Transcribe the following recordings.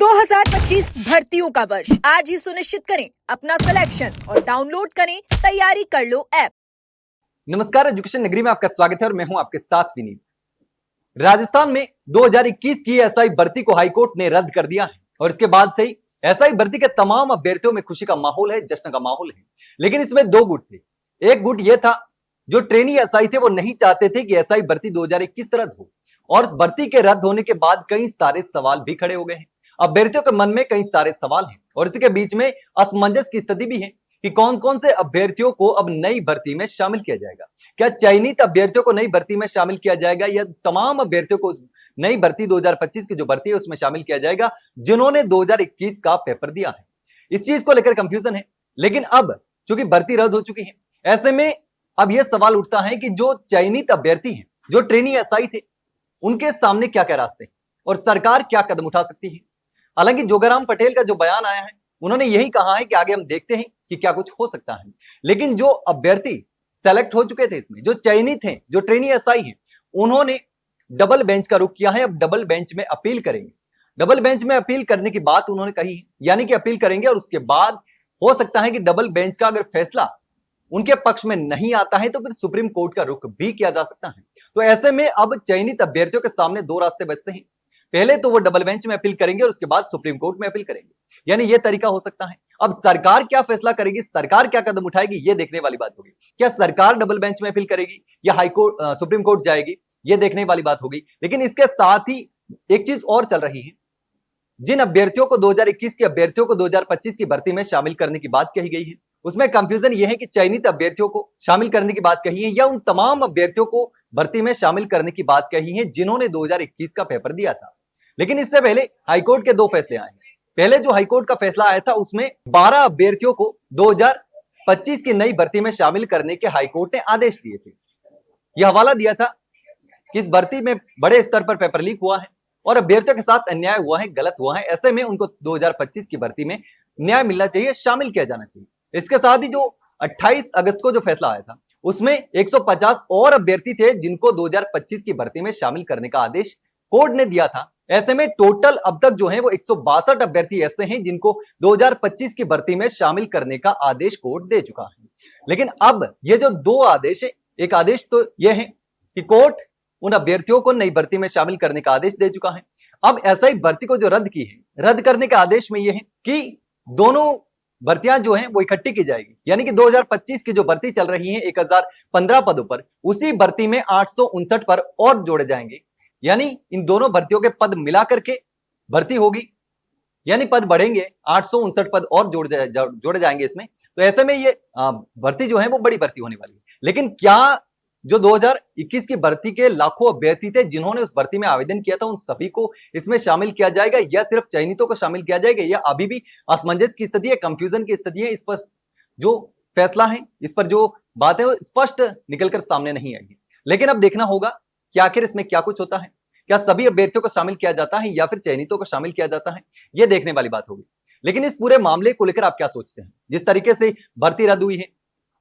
2025 भर्तियों का वर्ष आज ही सुनिश्चित करें अपना सिलेक्शन और डाउनलोड करें तैयारी कर लो ऐप। नमस्कार, एजुकेशन नगरी में आपका स्वागत है और मैं हूं आपके साथ विनीत। राजस्थान में 2021 की एसआई भर्ती को हाईकोर्ट ने रद्द कर दिया है और इसके बाद से ही एसआई भर्ती के तमाम अभ्यर्थियों में खुशी का माहौल है, जश्न का माहौल है। लेकिन इसमें दो गुट थे। एक गुट यह था जो ट्रेनी एसआई थे, वो नहीं चाहते थे कि एसआई भर्ती 2021 रद्द हो, और भर्ती के रद्द होने के बाद कई सारे सवाल भी खड़े हो गए हैं। अभ्यर्थियों के मन में कई सारे सवाल हैं और इसी के बीच में असमंजस की स्थिति भी है कि कौन कौन से अभ्यर्थियों को अब नई भर्ती में शामिल किया जाएगा। क्या चयनित अभ्यर्थियों को नई भर्ती में शामिल किया जाएगा या तमाम अभ्यर्थियों को नई भर्ती 2025 की जो भर्ती है उसमें शामिल किया जाएगा जिन्होंने 2021 का पेपर दिया है। इस चीज को लेकर कंफ्यूजन है। लेकिन अब चूंकि भर्ती रद्द हो चुकी है, ऐसे में अब यह सवाल उठता है कि जो चयनित अभ्यर्थी हैं, जो ट्रेनी एसआई थे, उनके सामने क्या क्या रास्ते हैं और सरकार क्या कदम उठा सकती है। हालांकि जोगाराम पटेल का जो बयान आया है, उन्होंने यही कहा है कि आगे हम देखते हैं कि क्या कुछ हो सकता है। लेकिन जो अभ्यर्थी सेलेक्ट हो चुके थे, इसमें जो चयनित हैं, जो ट्रेनी एसआई हैं, उन्होंने डबल बेंच का रुख किया है। अब डबल बेंच में अपील करेंगे। डबल बेंच में अपील करने की बात उन्होंने कही है, यानी कि अपील करेंगे और उसके बाद हो सकता है कि डबल बेंच का अगर फैसला उनके पक्ष में नहीं आता है तो फिर सुप्रीम कोर्ट का रुख भी किया जा सकता है। तो ऐसे में अब चयनित अभ्यर्थियों के सामने दो रास्ते बचते हैं। पहले तो वो डबल बेंच में अपील करेंगे और उसके बाद सुप्रीम कोर्ट में अपील करेंगे, यानी यह तरीका हो सकता है। अब सरकार क्या फैसला करेगी, सरकार क्या कदम उठाएगी, यह देखने वाली बात होगी। क्या सरकार डबल बेंच में अपील करेगी या हाईकोर्ट सुप्रीम कोर्ट जाएगी, यह देखने वाली बात होगी। लेकिन इसके साथ ही एक चीज और चल रही है। जिन अभ्यर्थियों को 2021 के अभ्यर्थियों को 2025 की भर्ती में शामिल करने की बात कही गई है, उसमें कंफ्यूजन यह है कि चयनित अभ्यर्थियों को शामिल करने की बात कही है या उन तमाम अभ्यर्थियों को भर्ती में शामिल करने की बात कही है जिन्होंने 2021 का पेपर दिया था। लेकिन इससे पहले हाईकोर्ट के दो फैसले आए हैं। पहले जो हाईकोर्ट का फैसला आया था उसमें 12 अभ्यर्थियों को 2025 की नई भर्ती में शामिल करने के हाईकोर्ट ने आदेश दिए थे। यह हवाला दिया था कि इस भर्ती में बड़े स्तर पर पेपर लीक हुआ है और अभ्यर्थियों के साथ अन्याय हुआ है, गलत हुआ है। ऐसे में उनको 2025 की भर्ती में न्याय मिलना चाहिए, शामिल किया जाना चाहिए। इसके साथ ही जो 28 अगस्त को जो फैसला आया था उसमें 150 और अभ्यर्थी थे जिनको 2025 की भर्ती में शामिल करने का आदेश कोर्ट ने दिया था। ऐसे में टोटल अब तक जो है वो 162 अभ्यर्थी ऐसे हैं जिनको 2025 की भर्ती में शामिल करने का आदेश कोर्ट दे चुका है। लेकिन अब ये जो दो आदेश है, एक आदेश तो यह है कि कोर्ट उन अभ्यर्थियों को नई भर्ती में शामिल करने का आदेश दे चुका है। अब एसआई भर्ती को जो रद्द की है, रद्द करने के आदेश में यह है कि दोनों भर्तियां जो हैं वो इकट्ठी की जाएगी, यानी कि 2025 की जो भर्ती चल रही है 1015 पदों पर, उसी भर्ती में 859 पर और जोड़े जाएंगे। यानी इन दोनों भर्तियों के पद मिलाकर के भर्ती होगी, यानी पद बढ़ेंगे, 859 पद और जोड़े जाएंगे इसमें। तो ऐसे में ये भर्ती जो है वो बड़ी भर्ती होने वाली है। लेकिन क्या जो 2021 की भर्ती के लाखों अभ्यर्थी थे जिन्होंने उस भर्ती में आवेदन किया था, उन सभी को इसमें शामिल किया जाएगा या सिर्फ चयनितों को शामिल किया जाएगा, या अभी भी असमंजस की स्थिति है, कंफ्यूजन की स्थिति है। इस पर जो फैसला है, इस पर जो बात है वो स्पष्ट निकलकर सामने नहीं आई है। लेकिन अब देखना होगा कि आखिर इसमें क्या कुछ होता है। क्या सभी अभ्यर्थियों को शामिल किया जाता है या फिर चयनितों को शामिल किया जाता है, यह देखने वाली बात होगी। लेकिन इस पूरे मामले को लेकर आप क्या सोचते हैं? जिस तरीके से भर्ती रद्द हुई है,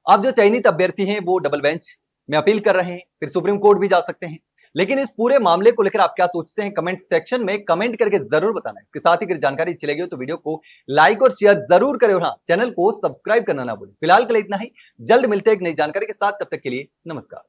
अब जो चयनित अभ्यर्थी हैं वो डबल बेंच में अपील कर रहे हैं, फिर सुप्रीम कोर्ट भी जा सकते हैं। लेकिन इस पूरे मामले को लेकर आप क्या सोचते हैं, कमेंट सेक्शन में कमेंट करके जरूर बताना। इसके साथ ही अगर जानकारी अच्छी लगी हो तो वीडियो को लाइक और शेयर जरूर करें और हाँ, चैनल को सब्सक्राइब करना ना भूलें। फिलहाल के लिए इतना ही, जल्द मिलते हैं एक नई जानकारी के साथ। तब तक के लिए नमस्कार।